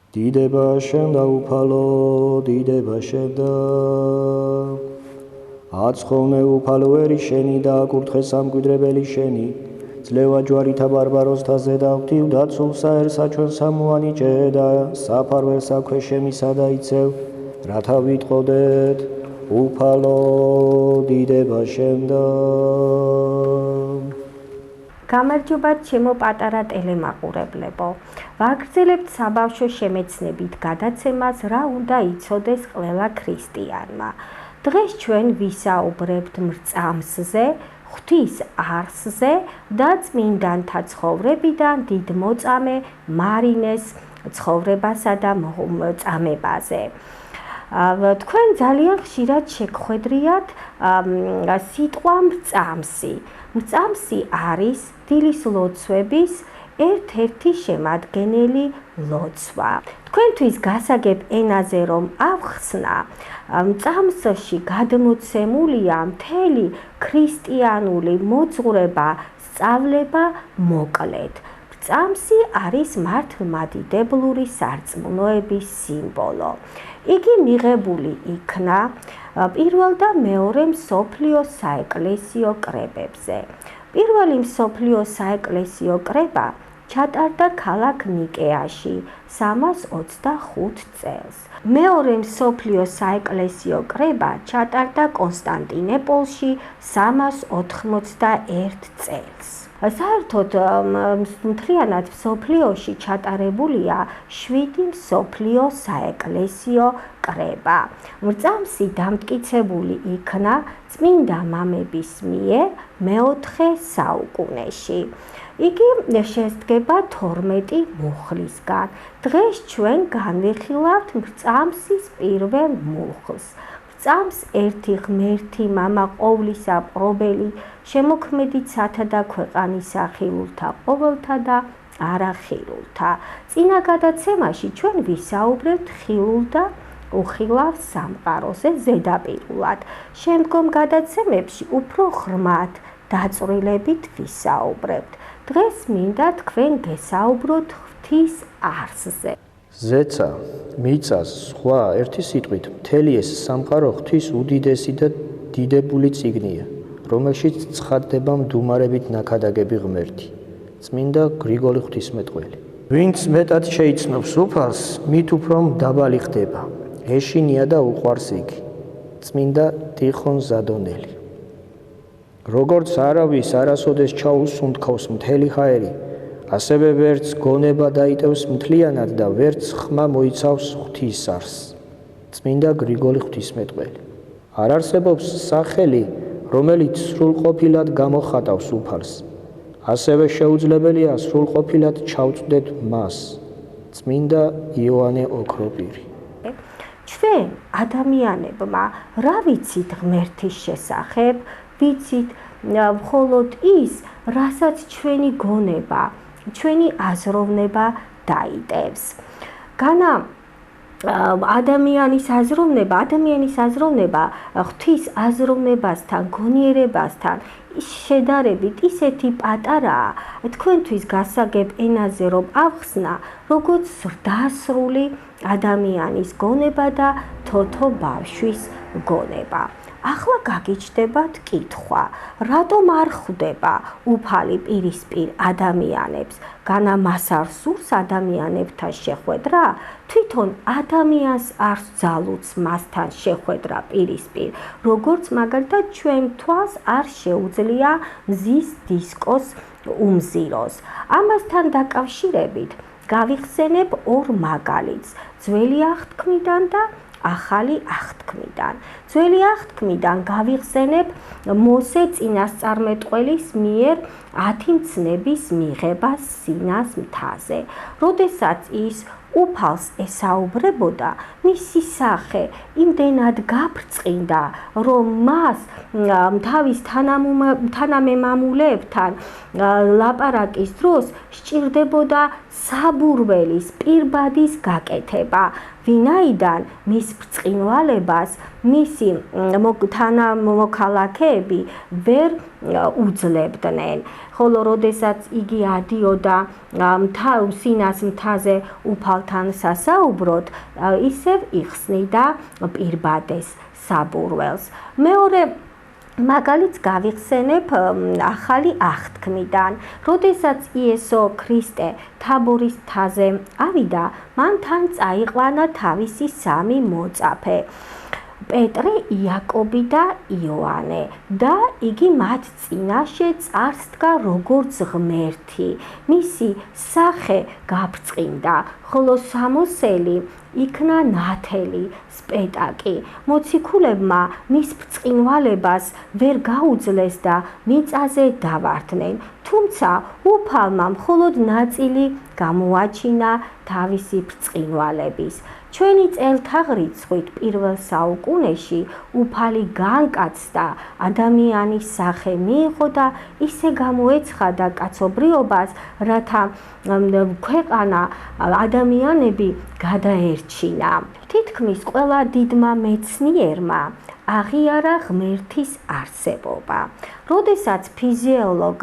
დიდება შენ და უფალო, დიდება შენ და აცხოვნე უფალო ერი შენი და აკურთხე სამკვიდრებელი შენი ძლევა ჯვარითა ბარბაროსთა ზედა ღვთივ დაცულსა ერსა ჩვენ სამუანიჭე და საფარველსა ქვეშემისა დაიცევ რათა ვიტყოდეთ უფალო დიდება შენ და გამარჯობა ჩემო პატარა ტელემაყურებლებო. ვაგრძელებთ საბავშვო შემეცნებით გადაცემას რა უნდა იცოდეს ყველა ქრისტიანმა. დღეს ჩვენ ვისაუბრებთ მრწამსზე, ღვთის არსზე და წმინდანთა ცხოვრებიდან დიდმოწამე მარინეს ცხოვრებასა და მოწამებაზე. თქვენ ძალიან ხშირად შეგხვედრიათ სიტყვა მრწამსი. მრწამსი არის დილის ლოცვების ერთ-ერთი შემადგენელი ლოცვა. თქვენთვის გასაგებ ენაზე რომ ავხსნა, მრწამსში გადმოცემულია მთელი ქრისტიანული მოძღვრება, სწავლება მოკლედ. მრწამსი არის მართლმადიდებლური სარწმუნოების სიმბოლო. იგი მიღებული იქნა პირველ და მეორე მსოფლიო საეკლესიო კრებებზე. პირველი მსოფლიო საეკლესიო კრება ჩატარდა ქალაქ ნიკეაში 325 წელს. მეორე მსოფლიო საეკლესიო კრება ჩატარდა კონსტანტინოპოლში 391 წელს. საერთოდ მთლიანად მსოფლიოში ჩატარებულია 7 მსოფლიო საეკლესიო კრება. მრწამსი დამტკიცებული იქნა წმინდა მამების მიერ მეოთხე საუკუნეში. იგი შედგება 12 მუხლისგან. დღეს ჩვენ განვიხილავთ მრწამსის პირველ მუხლს. მრწამს ერთი ღმერთი მამა ყოვლისა პრობელი, შემოქმედიცათა და ქვეყანისა ხილულთა ყოველთა და არახილულთა. წინა გადაცემაში ჩვენ ვისაუბრებთ ხილულ და უხილავ სამყაროზე ზედაპირულად. შემდგომ გადაცემებში უფრო ღრმად დაწვრილებით ვისაუბრებთ. დღეს მინდა თქვენ გესაუბროთ ღვთის არსზე. ზეცა, მიწას, სხვა ერთი სიტყვით მთელი ეს სამყარო ღვთის უდიდესი და დიდებული წიგნია, რომელშიც ცხადდება მდუმარებით ნაქადაგები ღმერთი, წმინდა გრიგოლი ღვთისმეტყველი. ვინც მეტად შეიცნობს უფალს, მით უფრო მდაბალი ხდება. ეშინია და უყვარს იგი, წმინდა ტიხონ ზადონელი. როგორც არავის არასოდეს ჩაუსუნთქავს მთელი ჰაერი, ასევე ვერც გონება დაიტევს მთლიანად და ვერც ხმა მოიცავს ღვთის არსს, წმინდა გრიგოლი ღვთისმეტყველი. არ არსებობს სახელი, რომელიც სრულყოფილად გამოხატავს უფალს, ასევე შეუძლებელია სრულყოფილად ჩავწვდეთ მას, წმინდა იოანე ოქროპირი. ჩვენ ადამიანებმა რა ვიცით ღმერთის შესახებ? ვიცით მხოლოდ ის, რასაც ჩვენი გონება, ჩვენი აზროვნება დაიტევს. განა ადამიანის აზროვნება ღვთის აზროვნებასთან, გონიერებასთან შედარებით ისეთი პატარაა, თქვენთვის გასაგებ ენაზე რომ ავხსნა, როგორც ზრდასრული ადამიანის გონება და თოთო ბავშვის გონება. ახლა გაგიჩნდებათ კითხვა, რატომ არ ხვდება უფალი პირისპირ ადამიანებს? განა მას არ სურს ადამიანებთან შეხვედრა? თვითონ ადამიანს არ ძალუძს მასთან შეხვედრა პირისპირ, როგორც მაგალითად ჩვენ თვალს არ შეუძლია მზის დისკოს უმზიროს. ამასთან დაკავშირებით გავიხსენებ ორ მაგალითს, ძველი აღთქმიდან და ახალი აღთქმიდან. ძველი აღთქმიდან გავიხსენებ მოსე წინასწარმეტყველის მიერ 10 მცნების მიღებას სინას მთაზე. როდესაც ის უფალს ესაუბრებოდა, მისი სახე იმდენად გაბრწყინდა, რომ მას თავის თანამემამულეებთან ლაპარაკის დროს სჭირდებოდა საბურველის პირბადის გაკეთება, ვინაიდან მის ბრწყინვალებას მისი თანამოქალაქეები ვერ უძლებდნენ. ხოლო როდესაც იგი ადიოდა სინას მთაზე უფალთან სასაუბროდ, ისევ იხსნიდა პირბადეს საბურველს. მეორე მაგალითს გავიხსენებ ახალი აღთქმიდან. როდესაც იესო ქრისტე თაბორის მთაზე ავიდა, მან თან წაიყვანა თავისი 3 მოწაფე. პეტრე, იაკობი და იოანე და იგი მათ წინაშე წარსდგა როგორც ღმერთი. მისი სახე გაბრწყინდა, ხოლო სამოსელი იქნა ნათელი სპეტაკი. მოციქულებმა მის ბრწყინვალებას ვერ გაუძლეს და მიწაზე დავარდნენ. თუმცა უფალმა მხოლოდ ნაწილი გამოაჩინა თავისი ბრწყინვალების. ჩვენი წელთაღრიცხვით პირველ საუკუნეში უფალი განკაცდა, ადამიანის სახე მიიღო და ისე გამოეცხადა კაცობრიობას, რათა ქვეყანა ადამიანები გადაერჩინა. თითქმის ყველა დიდმა მეცნიერმა აღიარა ღმერთის არსებობა. როდესაც ფიზიოლოგ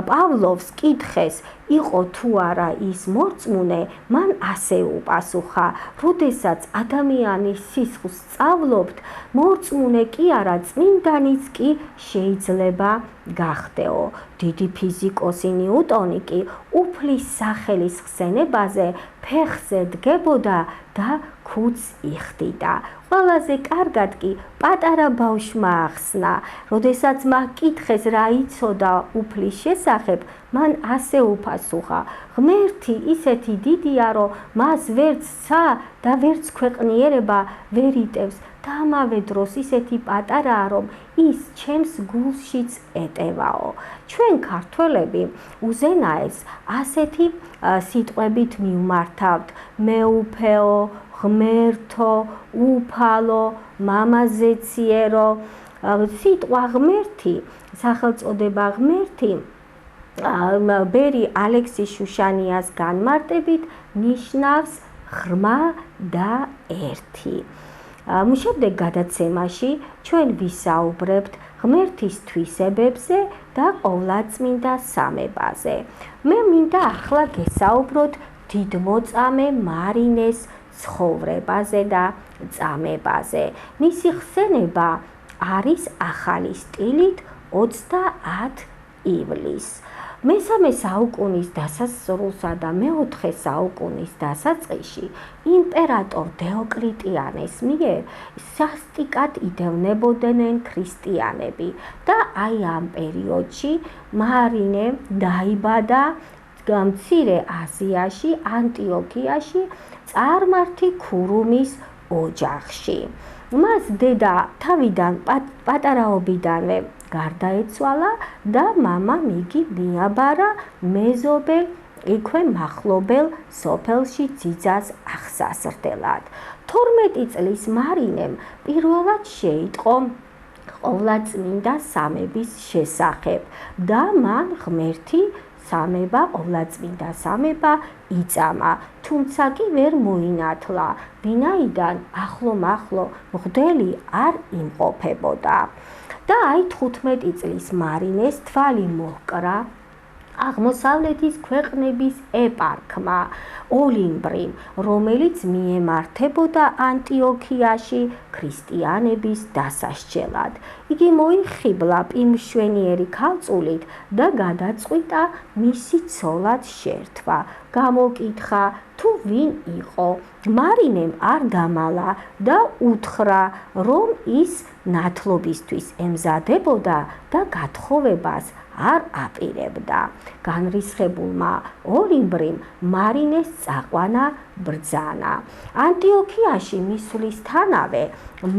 პავლოვს კითხეს, იყო თუ არა ის მორწმუნე, მან ასე უპასუხა: როდესაც ადამიანის სისხლს სწავლობთ, მორწმუნე კი არა, წმინდანიც კი შეიძლება გახდეო. დიდი ფიზიკოსი ნიუტონი კი უფლის სახელის ხსენებაზე ფეხზე დგებოდა და ქუდს იხდიდა. ყველაზე კარგად კი პატარა ბავშვმა ახსნა. როდესაც მას კითხეს რა იცოდა უფლის შესახებ, მან ასე უპასუხა: ღმერთი ისეთი დიდია, რომ მას ვერც ცა და ვერც ქვეყნიერება ვერ იტევს და ამავე დროს ისეთი პატარაა, რომ ის ჩემს გულშიც ეტევაო. ჩვენ ქართველები უზენაეს ასეთი სიტყვებით მივმართავთ: მეუფეო, ღმერთო, უფალო, მამაზეციერო. სიტყვა ღმერთი, სახელწოდება ღმერთი ბერი ალექსი შუშანიას განმარტებით ნიშნავს ღრმა და ერთი. შემდეგ გადაცემაში ჩვენ ვისაუბრებთ ღმერთის თვისებებზე და ყოვლადწმინდა სამებაზე. მე მინდა ახლა გესაუბროთ დიდმოწამე მარინეს ცხოვრებაზე და წამებაზე. მისი ხსენება არის ახალი სტილით 30 ივლისს. მესამე საუკუნის დასასრულსა და მეოთხე საუკუნის დასაწყისში იმპერატორ დეოკლეტიანეს მიერ სასტიკად იდევნებოდნენ ქრისტიანები და აი ამ პერიოდში მარინე დაიბადა მცირე აზიაში, ანტიოქიაში, წარმართი ქურუმის ოჯახში. მას დედა თავიდან პატარაობიდანვე გარდაეცვალა და მამამ იგი მიაბარა მეზობელ, იქვე მახლობელ სოფელში ძიძას აღსასრდელად. 12 წლის მარინემ პირველად შეიტყო ყოვლადწმინდა სამების შესახებ და მან ღმერთი სამება, ყოვლადწმინდა სამება იწამა, თუმცა კი ვერ მოინათლა, ვინაიდან ახლო-მახლო მღვდელი არ იმყოფებოდა. და აი 15 წლის მარინეს თვალი მოჰკრა აღმოსავლეთის ქვეყნების ეპარქმა ოლიმბრიმ, რომელიც მიემართებოდა ანტიოქიაში ქრისტიანების დასასჯელად. იგი მოიხიბლა პირმშვენიერი ქალწულით და გადაწყვიტა მისი ცოლად შერთვა. გამოკითხა თუ ვინ იყო. მარინემ არ დამალა და უთხრა, რომ ის ნათლობისთვის ემზადებოდა და გათხოვებას არ აპირებდა. განრისხებულმა ოლიმბრიმ მარინეს წაყვანა ბრძანა. ანტიოქიაში მისვლისთანავე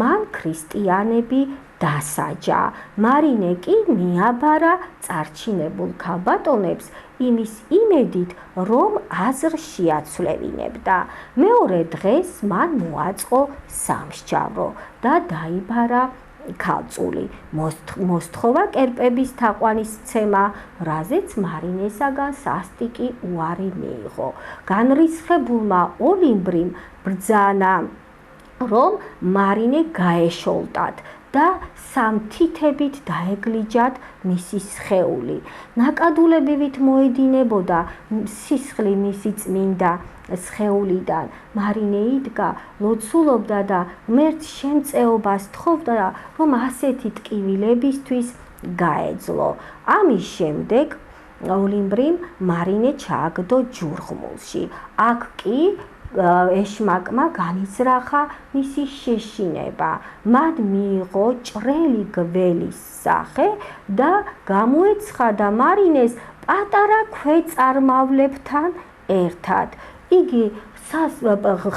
მან ქრისტიანები დასაჯა. მარინე კი მიაბარა წარჩინებულ ქალბატონებს იმის იმედით, რომ აზრ შეაცვლევინებდა. მეორე დღეს მან მოაწყო სამსჯავრო და დაიბარა ქალწული. მოსთხოვა კერპების თაყვანისცემა, რაზეც მარინესაგან სასტიკი უარი მიიღო. განრისხებულმა ოლიმბრიმ ბრძანა რომ მარინე გაეშოლტათ და სამთითებით დაეგლიჯათ მისი სხეული. ნაკადულებივით მოედინებოდა სისხლი მისი წმინდა სხეულიდან. მარინე იდგა, ლოცულობდა და ღმერთს შემწეობას თხოვდა, რომ ასეთი ტკივილებისთვის გაეძლო. ამის შემდეგ ოლიმბრიმ მარინე ჩააგდო ჯურღმულში. აქ კი ეშმაკმა განიზრახა მისი შეშინება. მან მიიღო ჭრელი გველის სახე და გამოეცხადა მარინეს პატარა ქვეწარმავლებთან ერთად. იგი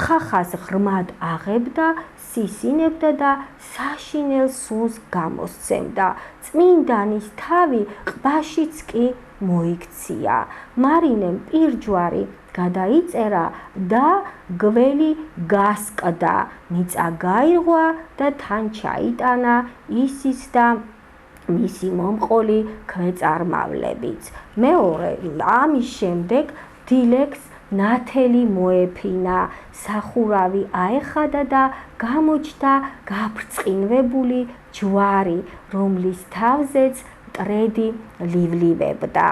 ხახას ღრმად აღებდა, სისინებდა და საშინელ სულს გამოსცემდა. წმინდანის თავი ყბაშიც კი მოიქცია. მარინემ პირჯვარი გადაიწერა და გველი გასკდა. მიწა გაირღვა და თან ჩაიტანა ისიც და მისი მომყოლი ქვეწარმავლებიც. მეორე ამის შემდეგ დილეგს ნათელი მოეფინა, სახურავი აეხადა და გამოჩნდა გაბრწყინვებული ჯვარი, რომლის თავზეც მტრედი ლივლივებდა.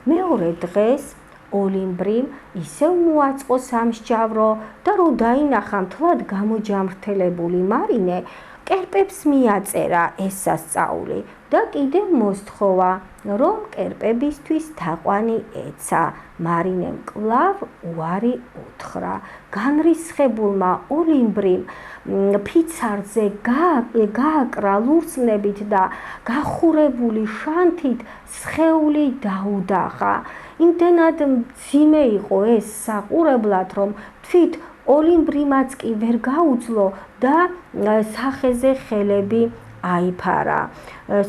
მეორე დღეს ოლიმბრიმ ისევ მოაწყო სამსჯავრო და რო დაინახა მთლად გამოჯამრთელებული მარინე, კერპებს მიაწერა ეს სასწაული და კიდევ მოსთხოვა, რომ კერპებისთვის თაყვანი ეცა. მარინემ კვლავ უარი უთხრა. განრისხებულმა ოლიმბრიმ ფიცარზე გააკრა ლურსნებით და გახურებული შანთით სხეული დაუდახა. იმდენად მძიმე იყო ეს საყურებლად, რომ თვით ოლიმბრიმაც კი ვერ გაუძლო და სახეზე ხელები აიფარა.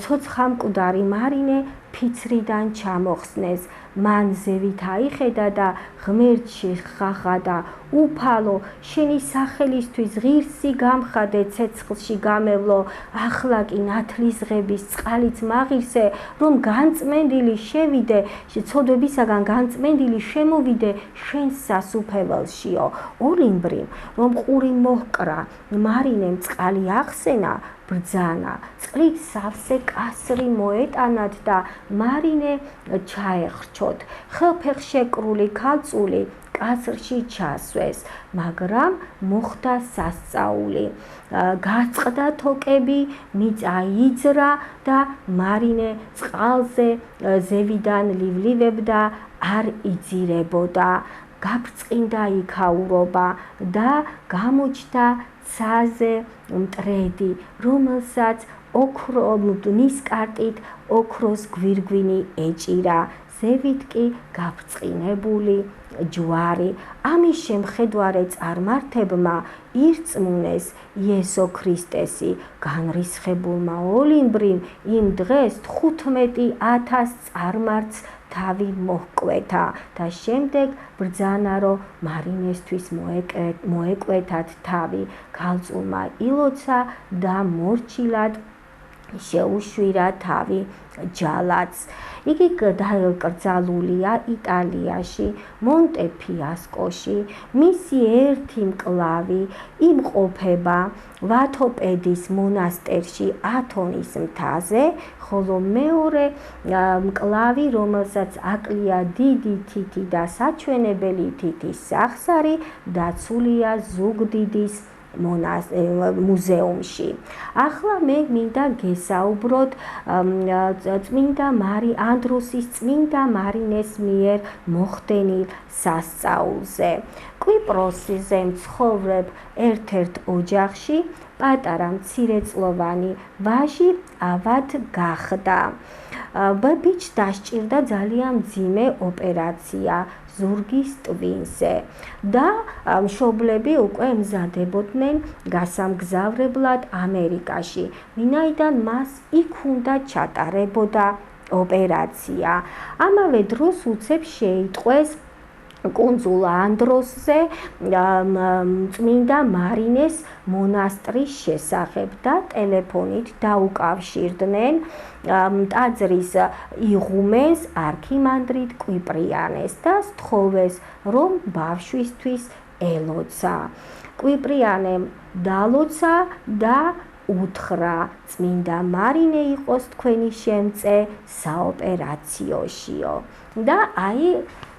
ცოცხლამკვდარი მარინე ფიცრიდან ჩამოხსნეს. მან ზევით აიხედა და ღმერთში ხახა და უფალო, შენი სახელისთვის ღირსი გამხადე, ცეცხლში გამევლო, ახლა კი ნათლისღების წყალიც მაღირსე, რომ განწმენდილი შევიდე, ცოდვებისაგან განწმენდილი შემოვიდე შენს სასუფეველშიო. ოლიმბრიმ რომ ყური მოჰკრა, მარინემ წყალი ახსენა, ბრძანა. წყლით სავსე კასრი მოეტანათ და მარინე ჩაეხრჩოთ. ხელფეხშეკრული ქალწული კასრში ჩასვეს, მაგრამ მოხდა სასწაული. გაწყდა თოკები, მიწა იძრა და მარინე წყალზე ზევიდან ლივლივებდა, არ იძირებოდა. გაბრწყინდა იქაურობა და გამოჩნდა ცაზე მტრედი, რომელსაც ნისკარტით ოქროს გვირგვინი ეჭირა, ზევით კი გაბრწყინებული ჯვარი. ამის შემხედვარე წარმართებმა ირწმუნეს იესო ქრისტესი. განრისხებულმა ოლიმბრიმ იმ დღეს 15,000 წარმართს თავი მოჰკვეთა და შემდეგ ბრძანა, რომ მარინესთვის მოეკვეთათ თავი. ქალწულმა ილოცა და მორჩილად შეუშვირა თავი ჯალაც. იგი დაკრძალულია იტალიაში, მონტეფიასკოში. მისი ერთი მკლავი იმყოფება ვათოპედის მონასტერში ათონის მთაზე, ხოლო მეორე მკლავი, რომელსაც აკლია დიდი თითი და საჩვენებელი თითის სახსარი, დაცულია ზუგდიდის მუზეუმში. ახლა მე მინდა გესაუბროთ წმინდა ანდროსის წმინდა მარინეს მიერ მოხდენილ სასწაულზე. კვიპროსზე მცხოვრებ ერთ-ერთ ოჯახში პატარა მცირეწლოვანი ვაჟი ავად გახდა. ბიჭს დასჭირდა ძალიან მძიმე ოპერაცია ზურგის ტვინზე და მშობლები უკვე მზადებოდნენ გასამგზავრებლად ამერიკაში, ვინაიდან მას იქ უნდა ჩატარებოდა ოპერაცია. ამავე დროს უცებ შეიტყვეს კუნძულ ანდროსზე წმინდა მარინეს მონასტრის შესახებ და ტელეფონით დაუკავშირდნენ ტაძრის იღუმენს არქიმანდრიტ კვიპრიანეს და სთხოვეს, რომ ბავშვისთვის ელოცა. კვიპრიანემ დალოცა და უთხრა, წმინდა მარინე იყოს თქვენი შემწე საოპერაციოშიო. და აი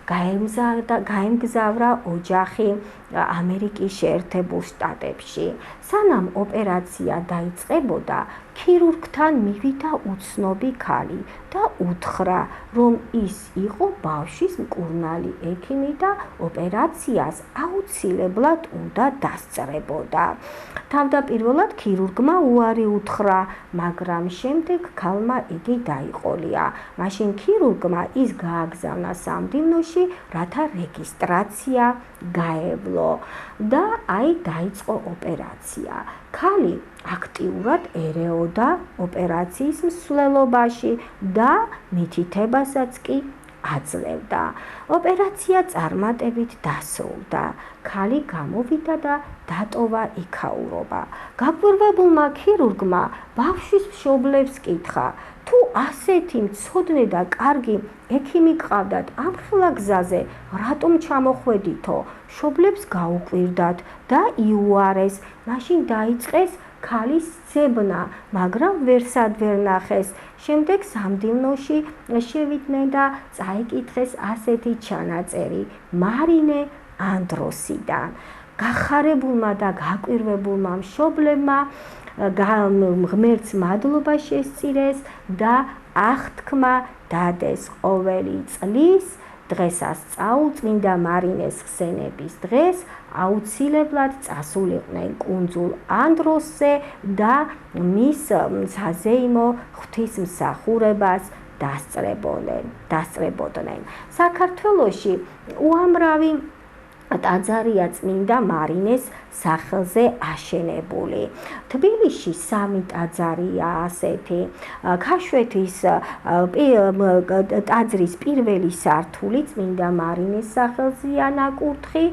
გაემგზავრა ოჯახი ამერიკის შეერთებულ შტატებში. სანამ ოპერაცია დაიწყებოდა, ქირურგთან მივიდა უცნობი ქალი და უთხრა, რომ ის იყო ბავშვის მკურნალი ექიმი და ოპერაციას აუცილებლად უნდა დასწრებოდა. თავდაპირველად ქირურგმა უარი უთხრა, მაგრამ შემდეგ ქალმა იგი დაიყოლია. მაშინ ქირურგმა ის გააგზავნა სამდივნოში, რათა რეგისტრაცია გაევლო და აი დაიწყო ოპერაცია. ქალი აქტიურად ერეოდა ოპერაციის მსვლელობაში და მითითებასაც კი აძლევდა. ოპერაცია წარმატებით დასრულდა. ქალი გამოვიდა და დატოვა იქაურობა. გაკვირვებულმა ქირურგმა ბავშვის მშობლებს კითხა, თუ ასეთი მცოდნე და კარგი ექიმი გყავდათ ამ ხელა გზაზე, რატომ ჩამოხვედითო? მშობლებს გაუკვირდათ და იუარეს. მაშინ დაიწყეს ქალის ძებნა, მაგრამ ვერსად ვერ ნახეს. შემდეგ სამდივნოში შევიდნენ და წაიკითხეს ასეთი ჩანაწერი მარინე ანდროსიდან. გახარებულმა და გაკვირვებულმა მშობლებმა ღმერთს მადლობა შესწირეს და აღთქმა დადეს ყოველი წლის დღესასწაულ წმინდა მარინეს ხსენების დღეს აუცილებლად წასულიყვნენ კუნძულ ანდროსზე და მის საზეიმო ღვთისმსახურებას დასწრებოდნენ. საქართველოში უამრავი ტაძარია წმინდა მარინეს სახელზე აშენებული. თბილისში 3 ტაძარია ასეთი. ქაშვეთის ტაძრის პირველი სართული წმინდა მარინეს სახელზეა ნაკურთხი,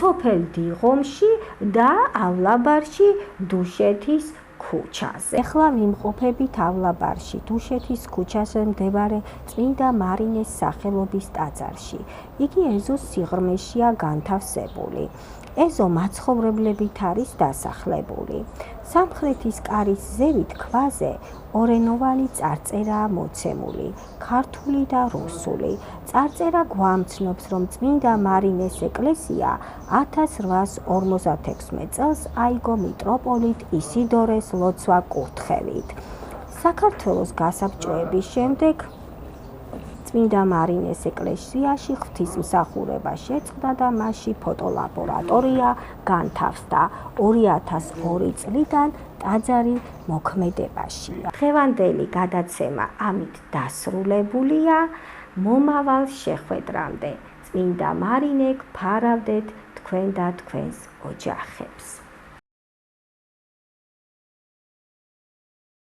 სოფელ დიღომში და ავლაბარში დუშეთის ქუჩაზე. ეხლა ვიმყოფებით ავლაბარში, დუშეთის ქუჩაზე მდებარე წმინდა მარინეს სახელობის ტაძარში. იგი ეზოს სიღრმეშია განთავსებული. ეზო მაცხოვრებლებით არის დასახლებული. სამხრეთის კარის ზევით ქვაზე ორენოვანი წარწერაა მოცემული, ქართული და რუსული. წარწერა გვამცნობს, რომ წმინდა მარინეს ეკლესია 1856 წელს აიგო მიტროპოლიტ ისიდორეს ლოცვა-კურთხევით. საქართველოს გასაბჭოების შემდეგ წმინდა მარინეს ეკლესიაში ღვთისმსახურება შეწყდა და მასში ფოტოლაბორატორია განთავსდა. 2002 წლიდან ტაძარი მოქმედებაშია. დღევანდელი გადაცემა ამით დასრულებულია. მომავალ შეხვედრამდე წმინდა მარინე გფარავდეთ თქვენ და თქვენს ოჯახებს.